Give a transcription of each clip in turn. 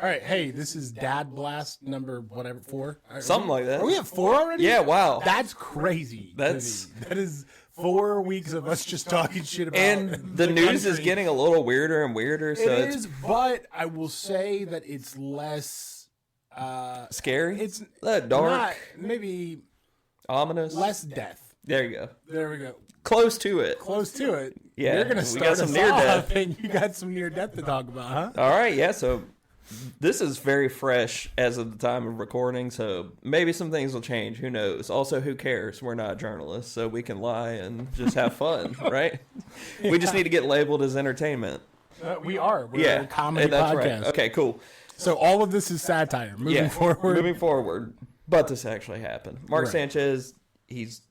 right, hey, this is Dad Blast number whatever 4. Something like that. Are we at 4 already? Yeah, wow. That's crazy. That is 4 weeks of us just talking shit about. And the news is getting a little weirder and weirder. So it is, but I will say that it's less scary. It's dark, not, maybe ominous, less death. There you go. There we go. Close to it. Yeah, you're gonna start some near death, and you got some near death to talk about, huh? All right, yeah. So this is very fresh as of the time of recording, so maybe some things will change. Who knows? Also, who cares? We're not journalists, so we can lie and just have fun, right? Yeah. We just need to get labeled as entertainment. We are. We're a comedy podcast. Right. Okay, cool. So all of this is satire. Moving forward. But this actually happened. Mark Sanchez, he's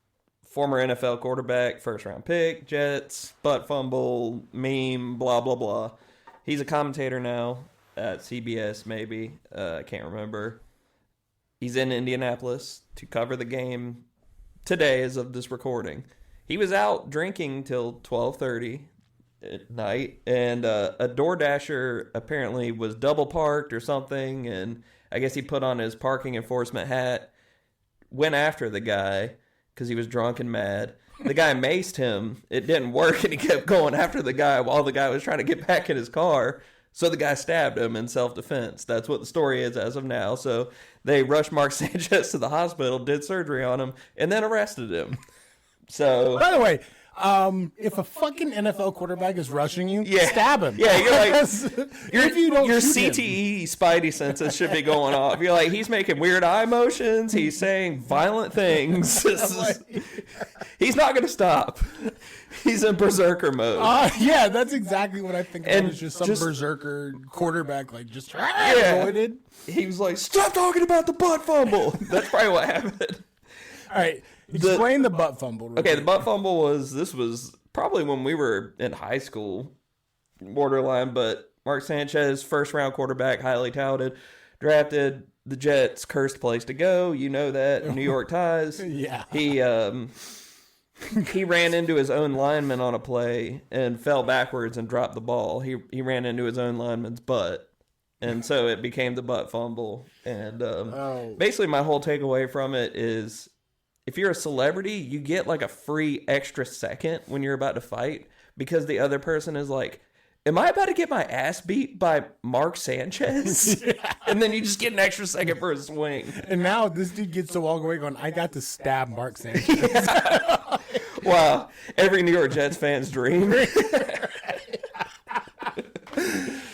former NFL quarterback, first-round pick, Jets, butt fumble, meme, blah, blah, blah. He's a commentator now at CBS, maybe. I can't remember. He's in Indianapolis to cover the game today as of this recording. He was out drinking till 12:30 at night, and a DoorDasher apparently was double parked or something, and I guess he put on his parking enforcement hat, went after the guy, because he was drunk and mad. The guy maced him. It didn't work, and he kept going after the guy while the guy was trying to get back in his car. So the guy stabbed him in self-defense. That's what the story is as of now. So they rushed Mark Sanchez to the hospital, did surgery on him, and then arrested him. So, by the way, if a fucking NFL quarterback is rushing you, stab him. Yeah, you're like, your CTE spidey senses should be going off. You're like, he's making weird eye motions. He's saying violent things. He's not going to stop. He's in berserker mode. Yeah, that's exactly what I think. And it's just some berserker quarterback, like just avoided. He was like, stop talking about the butt fumble. That's probably what happened. All right. Explain the butt fumble. Okay, the butt fumble was probably when we were in high school, borderline, but Mark Sanchez, first-round quarterback, highly touted, drafted the Jets, cursed place to go. You know that, New York ties. Yeah. He ran into his own lineman on a play and fell backwards and dropped the ball. He ran into his own lineman's butt. And so it became the butt fumble. And basically my whole takeaway from it is, if you're a celebrity, you get like a free extra second when you're about to fight because the other person is like, am I about to get my ass beat by Mark Sanchez? Yeah. And then you just get an extra second for a swing. And now this dude gets to walk away going, I got to stab Mark Sanchez. Yeah. Wow. Every New York Jets fan's dream.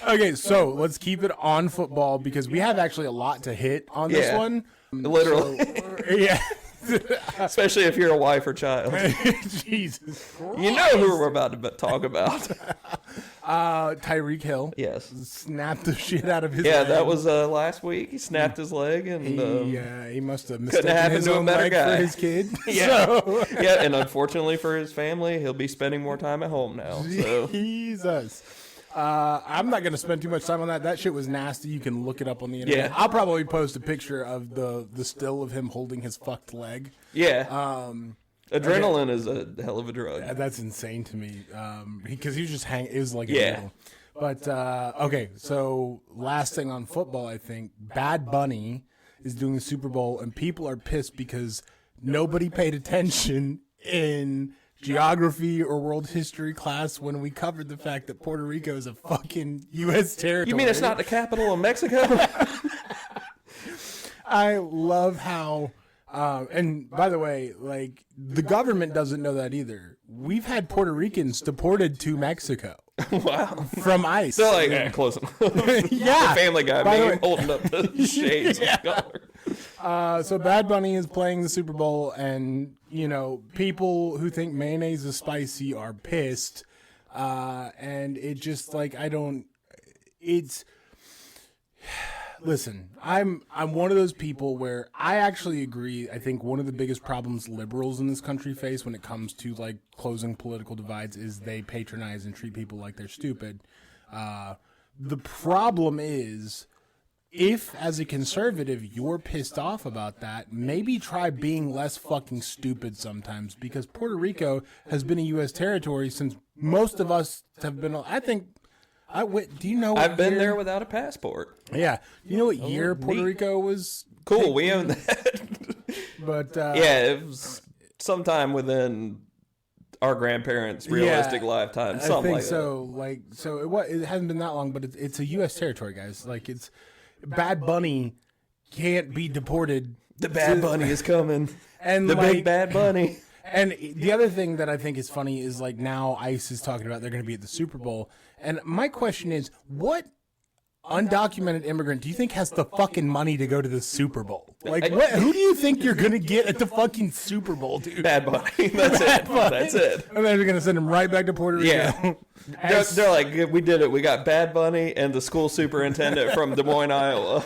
Okay, so let's keep it on football because we have actually a lot to hit on this one. Literally. Yeah. Especially if you're a wife or child. Jesus Christ. You know who we're about to talk about. Tyreek Hill. Yes. Snapped the shit out of his leg. Yeah, that was last week. He snapped his leg. And he must have mistaken his own leg for his kid. Yeah. So. Yeah, and unfortunately for his family, he'll be spending more time at home now. So. Jesus. I'm not going to spend too much time on that. That shit was nasty. You can look it up on the internet. Yeah. I'll probably post a picture of the still of him holding his fucked leg. Yeah. Adrenaline is a hell of a drug. Yeah, that's insane to me. Because he was just hanging. It was like a needle. But, okay, so last thing on football, I think. Bad Bunny is doing the Super Bowl, and people are pissed because nobody paid attention in geography or world history class when we covered the fact that Puerto Rico is a fucking U.S. territory. You mean it's not the capital of Mexico? I love how, and by the way, like, the government doesn't know that either. We've had Puerto Ricans deported to Mexico. Wow. From ICE. They're like, close enough. Yeah. The Family Guy meme holding up the shades of color. So Bad Bunny is playing the Super Bowl, and, you know, people who think mayonnaise is spicy are pissed. And it just, like, listen, I'm one of those people where I actually agree. I think one of the biggest problems liberals in this country face when it comes to, like, closing political divides is they patronize and treat people like they're stupid. The problem is, if as a conservative you're pissed off about that, maybe try being less fucking stupid sometimes, because Puerto Rico has been a U.S. territory since most of us have been, I think Do you know? What I've been year? there without a passport. Yeah. You know what year Puerto Rico was? Cool. We own that. But yeah, it was sometime within our grandparents' realistic lifetime. Something I think like so. that. Like so, it hasn't been that long, but it's a U.S. territory, guys. Like it's Bad Bunny can't be deported. The Bad Bunny is coming. And the big Bad Bunny. And the other thing that I think is funny is like now ICE is talking about they're going to be at the Super Bowl. And my question is, what undocumented immigrant do you think has the fucking money to go to the Super Bowl? Like, who do you think you're going to get at the fucking Super Bowl, dude? Bad Bunny. That's it. That's it. And then they're going to send him right back to Puerto Rico. Yeah. They're like, we did it. We got Bad Bunny and the school superintendent from Des Moines, Iowa.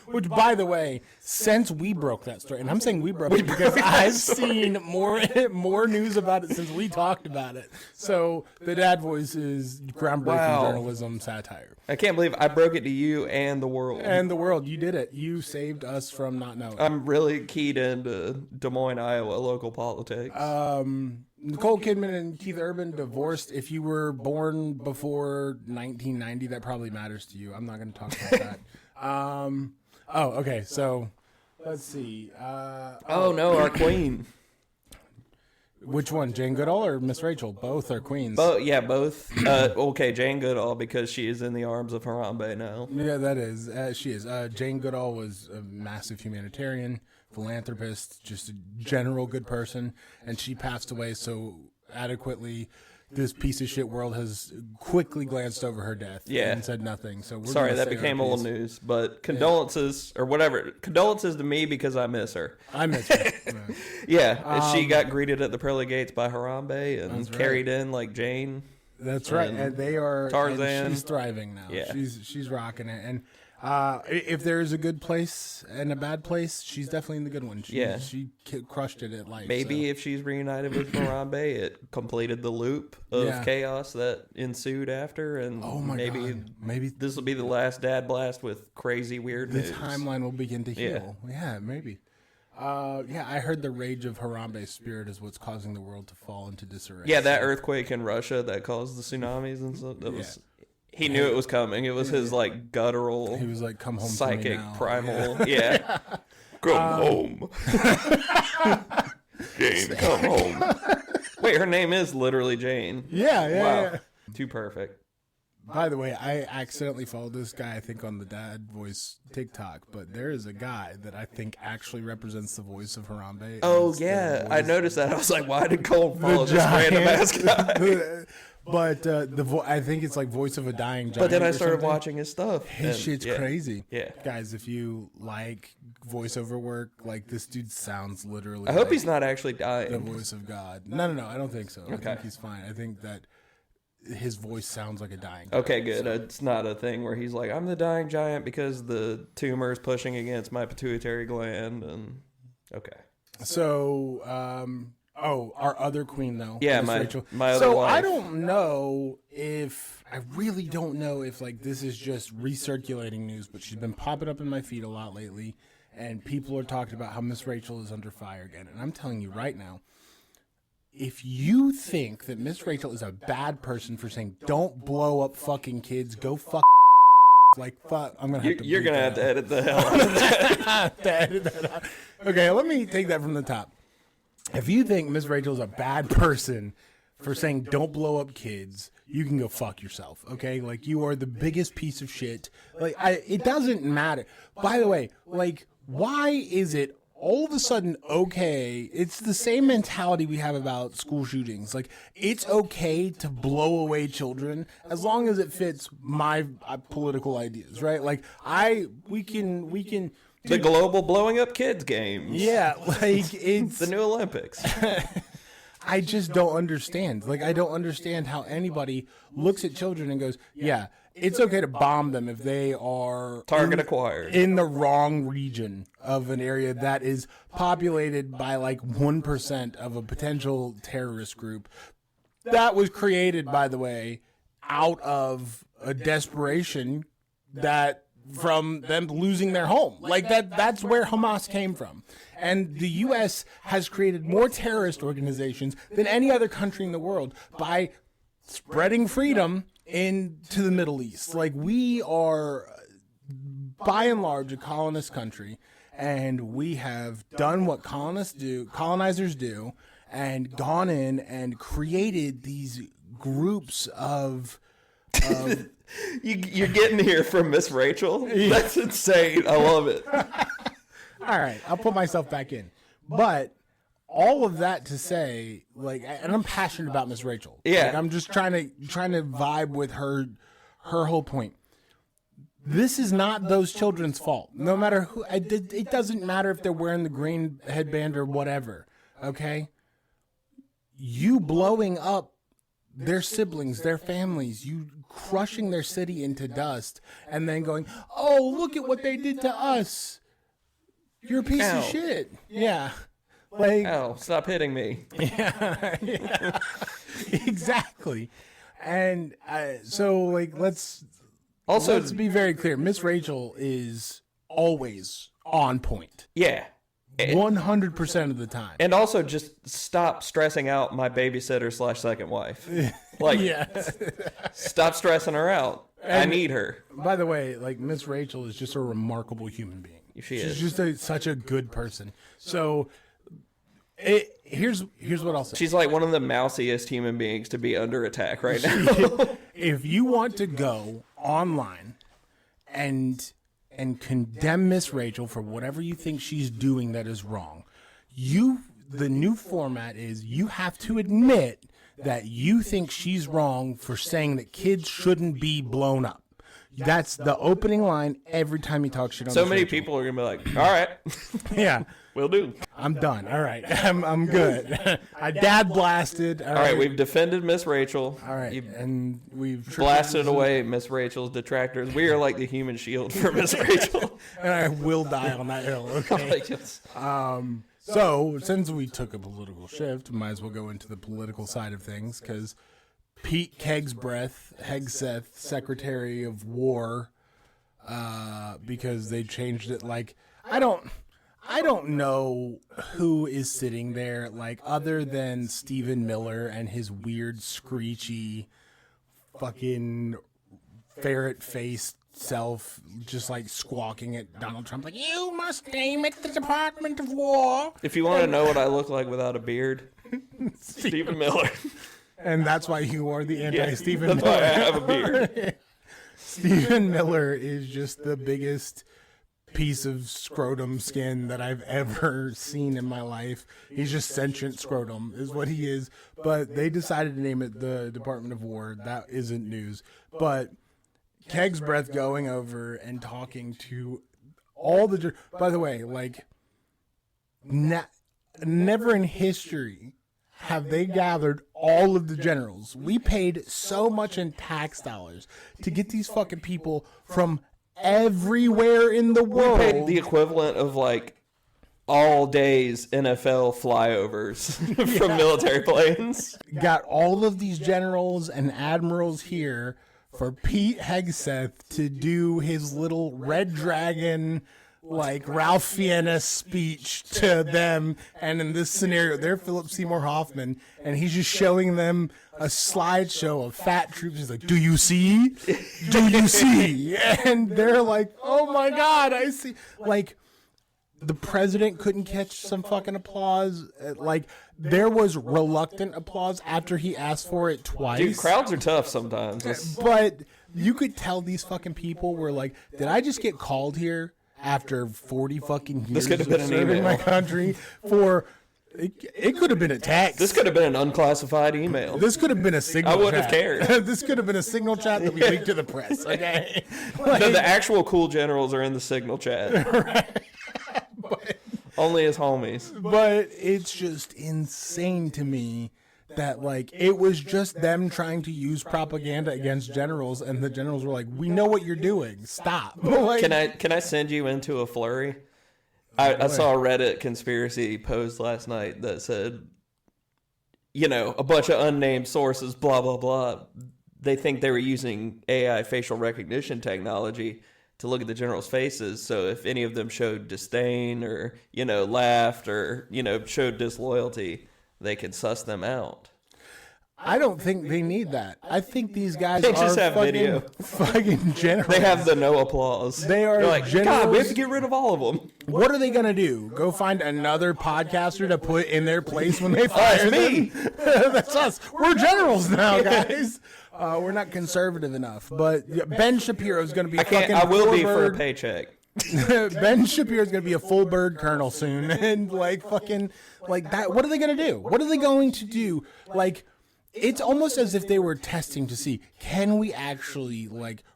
Which, by the way, since we broke that story, and I'm saying we broke it because I've seen more news about it since we talked about it. So the dad voice is groundbreaking journalism satire. I can't believe I broke it to you and the world. And the world, you did it. You saved us from not knowing. I'm really keyed into Des Moines, Iowa, local politics. Nicole Kidman and Keith Urban divorced. If you were born before 1990, that probably matters to you. I'm not going to talk about that. Oh, okay. So, let's see. no, our queen. Which one, Jane Goodall or Miss Rachel? Both are queens. Both. Okay, Jane Goodall because she is in the arms of Harambe now. Yeah, that is. She is. Jane Goodall was a massive humanitarian, philanthropist, just a general good person, and she passed away so adequately. This piece of shit world has quickly glanced over her death and said nothing. So we're sorry, that became old news, but condolences or whatever. Condolences to me because I miss her. I miss her. She got greeted at the pearly gates by Harambe and carried in like Jane. That's right, and they are Tarzan. And she's thriving now. Yeah, she's rocking it. And if there is a good place and a bad place, she's definitely in the good one. She crushed it at life. Maybe if she's reunited with Harambe, it completed the loop of chaos that ensued after, and maybe this will be the last dad blast with crazy weird news. The timeline will begin to heal. Yeah, maybe. I heard the rage of Harambe's spirit is what's causing the world to fall into disarray. Yeah, that earthquake in Russia that caused the tsunamis and stuff. That was. He knew it was coming. It was his like guttural. He was like, "Come home, psychic, to me now." primal. Yeah, come home, Jane. Come home. Wait, her name is literally Jane. Yeah. Too perfect. By the way, I accidentally followed this guy, I think, on the Dad Voice TikTok, but there is a guy that I think actually represents the voice of Harambe. Oh, yeah. I noticed that. I was like, why did Cole follow this random ass guy? But I think it's like voice of a dying giant. But then I started watching his stuff. His shit's crazy. Yeah. Guys, if you like voiceover work, like this dude sounds literally I hope he's not actually dying. The voice of God. No, I don't think so. Okay. I think he's fine. I think that his voice sounds like a dying giant. Okay, good. So. It's not a thing where he's like, I'm the dying giant because the tumor is pushing against my pituitary gland. And okay. So, our other queen, though. Yeah, my other wife. So I really don't know if like this is just recirculating news, but she's been popping up in my feed a lot lately, and people are talking about how Miss Rachel is under fire again. And I'm telling you right now, if you think that Miss Rachel is a bad person for saying don't blow up fucking kids, go fuck. Like fuck, I'm gonna have to. You're gonna have to edit the hell out of that. Okay, let me take that from the top. If you think Miss Rachel's a bad person for saying don't blow up kids, you can go fuck yourself, okay? Like, you are the biggest piece of shit. Like, it doesn't matter. By the way, like, why is it all of a sudden okay? It's the same mentality we have about school shootings. Like, it's okay to blow away children as long as it fits my political ideas, right? Like, we can... The global blowing up kids games. Yeah, like it's the new Olympics. I just don't understand. Like, I don't understand how anybody looks at children and goes, yeah, it's okay to bomb them if they are target acquired in the wrong region of an area that is populated by like 1% of a potential terrorist group. That was created, by the way, out of a desperation that from them losing their home. Like that's where Hamas came from. And the U.S. has created more terrorist organizations than any other country in the world by spreading freedom into the Middle East. Like, we are, by and large, a colonist country, and we have done what colonizers do, and gone in and created these groups of You're getting here from Miss Rachel? That's insane. I love it. All right, I'll put myself back in. But all of that to say, like, and I'm passionate about Miss Rachel. Yeah. Like, I'm just trying to vibe with her whole point. This is not those children's fault. No matter who, it doesn't matter if they're wearing the green headband or whatever. Okay? You blowing up their siblings, their families, you crushing their city into dust, and then going, oh, look at what they did to us. You're a piece Ow. of shit. Yeah. Like, Ow, stop hitting me. yeah. Exactly. And so, like, let's be very clear. Miss Rachel is always on point. Yeah. 100% of the time. And also just stop stressing out my babysitter / second wife. Like, stop stressing her out. I need her. By the way, like, Miss Rachel is just a remarkable human being. She's just such a good person. So here's what I'll say. She's like one of the mousiest human beings to be under attack right now. If you want to go online and condemn Miss Rachel for whatever you think she's doing that is wrong, the new format is you have to admit that you think she's wrong for saying that kids shouldn't be blown up. That's the opening line every time you talk shit on So Miss many Rachel. people are going to be like, all right. Yeah. Will do. I'm done. All right. I'm good. I dad blasted. All right, we've defended Miss Rachel. All right. And we've Blasted away Miss Rachel's detractors. We are like the human shield for Miss Rachel. And I will die on that hill. Okay. Like, it's- So, since we took a political shift, we might as well go into the political side of things, because Pete Hegseth, Secretary of War, because they changed it. Like, I don't know who is sitting there, like, other than Stephen Miller and his weird, screechy, fucking ferret-faced self, just like squawking at Donald Trump, like, you must name it the Department of War. If you want to know what I look like without a beard, Stephen Miller. And that's why you are the anti-Stephen That's Miller. why I have a beard. Stephen Miller is just the biggest piece of scrotum skin that I've ever seen in my life. He's just sentient scrotum is what he is. But they decided to name it the Department of War. That isn't news. But Keg's breath going over and talking to all the... By the way, like, never in history have they gathered all of the generals. We paid so much in tax dollars to get these fucking people from everywhere in the world. We paid the equivalent of like all days NFL flyovers from military planes. Got all of these generals and admirals here for Pete Hegseth to do his little Red Dragon, like, Ralph Fiennes speech to them. And in this scenario, they're Philip Seymour Hoffman, and he's just showing them a slideshow of fat troops. He's like, do you see? Do you see? And they're like, oh my God, I see. Like, the president couldn't catch some fucking applause. Like, there was reluctant applause after he asked for it twice. Dude, crowds are tough sometimes. But you could tell these fucking people were like, did I just get called here after 40 fucking years could have been of an serving email. my country for... It could have been a text. This could have been an unclassified email. This could have been a signal I wouldn't chat. have cared. This could have been a signal chat that we leaked to the press, okay? No, the actual cool generals are in the signal chat. Right. Only as homies. But it's just insane to me that, like, it was just them trying to use propaganda against generals, and the generals were like, we know what you're doing. Stop. Like, Can I send you into a flurry? I saw a Reddit conspiracy post last night that said, you know, a bunch of unnamed sources, blah, blah, blah. They think they were using AI facial recognition technology to look at the generals' faces. So if any of them showed disdain or, you know, laughed or, you know, showed disloyalty, they could suss them out. I don't think they need that. I think these guys They are just have video. fucking generals. They have the no applause. They are They're like, generals. God, we have to get rid of all of them. What are they going to do? Go find another podcaster to put in their place when they fire me. them? That's us. We're generals now, guys. We're not conservative enough. But Ben Shapiro is going to be I will be for a paycheck. Ben Shapiro is going to be a full bird colonel soon. And fucking that. What are they going to do? What are they going to do? It's almost as if they were testing to see, can we actually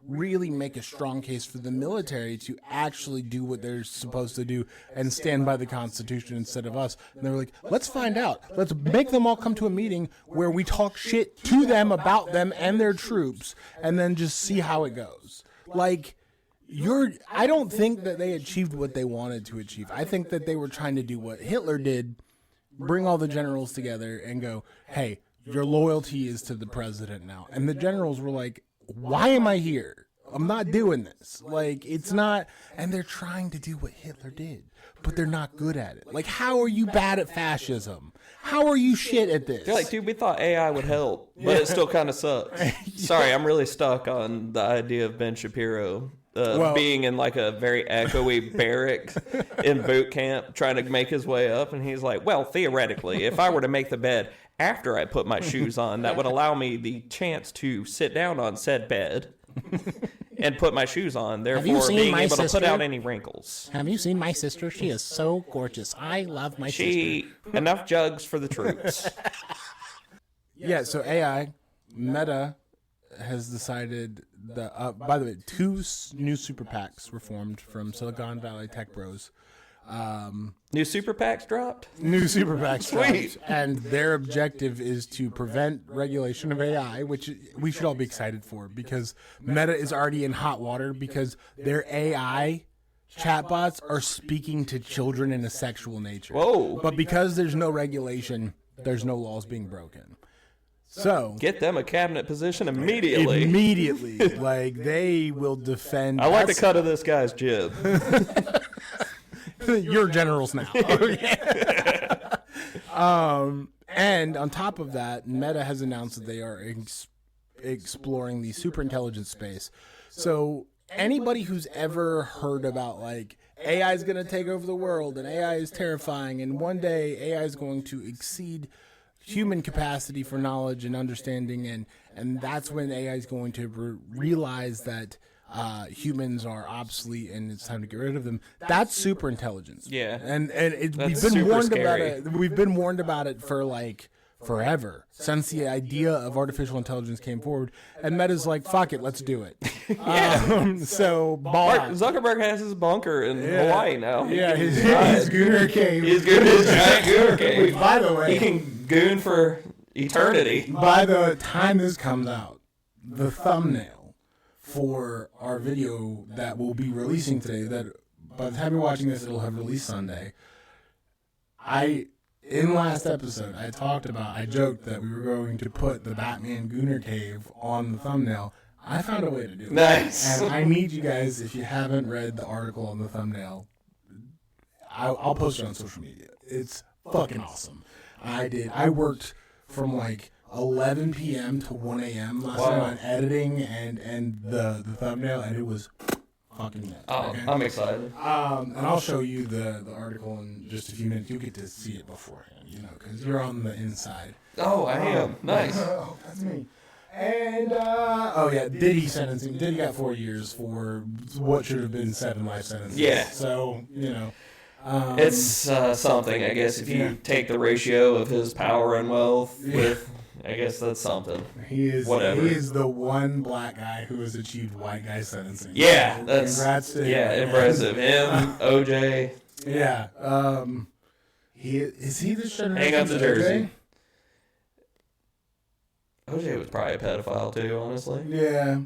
really make a strong case for the military to actually do what they're supposed to do and stand by the Constitution instead of us? And they were like, let's find out. Let's make them all come to a meeting where we talk shit to them about them and their troops and then just see how it goes. I don't think that they achieved what they wanted to achieve. I think that they were trying to do what Hitler did, bring all the generals together and go, hey, your loyalty is to the president now. And the generals were like, why am I here? I'm not doing this. It's not. And they're trying to do what Hitler did, but they're not good at it. How are you bad at fascism? How are you shit at this? They're like, dude, we thought AI would help, but it still kind of sucks. Sorry, I'm really stuck on the idea of Ben Shapiro being in a very echoey barrack in boot camp, trying to make his way up. And he's like, well, theoretically, if I were to make the bed after I put my shoes on, that would allow me the chance to sit down on said bed and put my shoes on, therefore being able to put out any wrinkles. Have you seen my sister? She is so gorgeous. I love my sister. Enough jugs for the troops. Yeah, so AI, Meta, has decided that, by the way, 2 new super PACs were formed from Silicon Valley tech bros. New super PACs dropped? New super PACs Sweet. dropped. And their objective is to prevent regulation of AI, which we should all be excited for because Meta is already in hot water because their AI chatbots are speaking to children in a sexual nature. Whoa. But because there's no regulation, there's no laws being broken. So get them a cabinet position immediately. They will defend. I like the cut of this guy's jib. You're generals now. And on top of that, Meta has announced that they are exploring the superintelligence space. So anybody who's ever heard about AI is going to take over the world and AI is terrifying and one day AI is going to exceed human capacity for knowledge and understanding and that's when AI is going to realize that humans are obsolete and it's time to get rid of them. That's super intelligence. Yeah. And we've been warned about it. We've been warned about it for forever since the idea of artificial intelligence came forward. And Meta's like, fuck it, let's do it. So Mark Zuckerberg has his bunker in Hawaii now. Yeah, his Gooner Cave. His giant Gooner Cave. By the way, he can goon for eternity. By the time this comes out, the thumbnail for our video that we'll be releasing today, that by the time you're watching this, it'll have released Sunday. In last episode, I joked that we were going to put the Batman Gooner Cave on the thumbnail. I found a way to do it. Nice. And I need you guys, if you haven't read the article on the thumbnail, I'll post it on social media. It's fucking awesome. I worked from 11 p.m. to 1 a.m. last night on editing and the thumbnail, and it was fucking nuts. Oh, okay? I'm excited. And I'll show you the article in just a few minutes. You'll get to see it beforehand, because you're on the inside. Oh, I am. Nice. Oh, that's me. And, Diddy sentencing. Diddy got 4 years for what should have been 7 life sentences. Yeah. So, it's something, I guess, if you take the ratio of his power and wealth with... I guess that's something. He is the one black guy who has achieved white guy sentencing. Yeah, that's congrats to him. Yeah, impressive. Him, OJ. Yeah. Is he the generation? Hang up the jersey. OJ was probably a pedophile too, honestly. Yeah.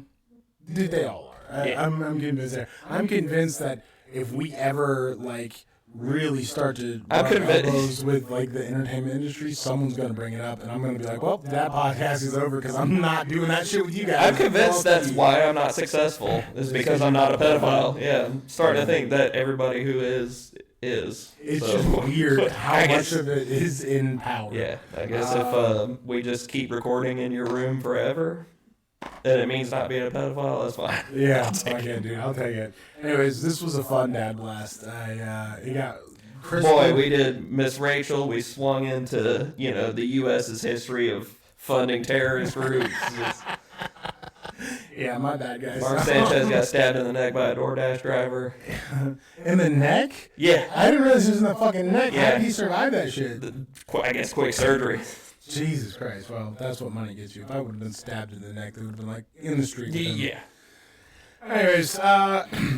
Dude, they all are. I'm convinced there. I'm convinced that if we ever really start to rub elbows with the entertainment industry, someone's going to bring it up, and I'm going to be like, well, that podcast is over because I'm not doing that shit with you guys. I'm convinced that's why I'm not successful, is because I'm not a pedophile. Yeah, I'm starting to think that everybody who is is. It's So, just weird how I much guess- of it is in power. Yeah, I guess if we just keep recording in your room forever, and it means not being a pedophile, that's fine. Yeah, okay, dude, I'll take it. Anyways, this was a fun dad blast. It got Chris. Boy, we did Miss Rachel. We swung into, the U.S.'s history of funding terrorist groups. Yeah, my bad, guys. Mark Sanchez got stabbed in the neck by a DoorDash driver. In the neck? Yeah. I didn't realize he was in the fucking neck. How Yeah. did he survive that shit? I guess quick surgery. Jesus Christ. Well, that's what money gets you. If I would have been stabbed in the neck, they would have been like in the street. With him. Yeah. Anyways,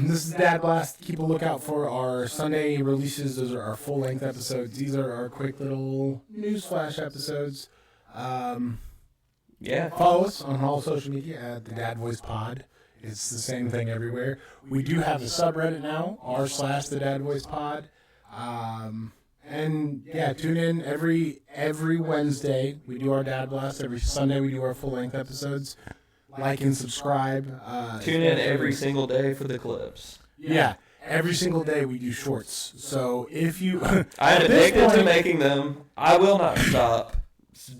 this is Dad Blast. Keep a lookout for our Sunday releases. Those are our full-length episodes. These are our quick little newsflash episodes. Yeah. Follow us on all social media at the Dad Voice Pod. It's the same thing everywhere. We do have a subreddit now, r/the Dad Voice Pod. And yeah, tune in every Wednesday. We do our Dad Blast. Every Sunday we do our full-length episodes. Like and subscribe. Tune in every single day for the clips. Yeah, every single day we do shorts. So if you, I am addicted to making them. I will not stop.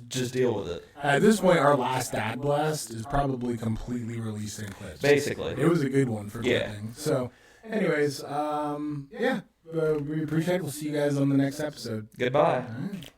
Just deal with it. At this point, our last Dad Blast is probably completely released in clips. Basically. It was a good one for Yeah. clipping. So, anyways, we appreciate it. We'll see you guys on the next episode. Goodbye. All right.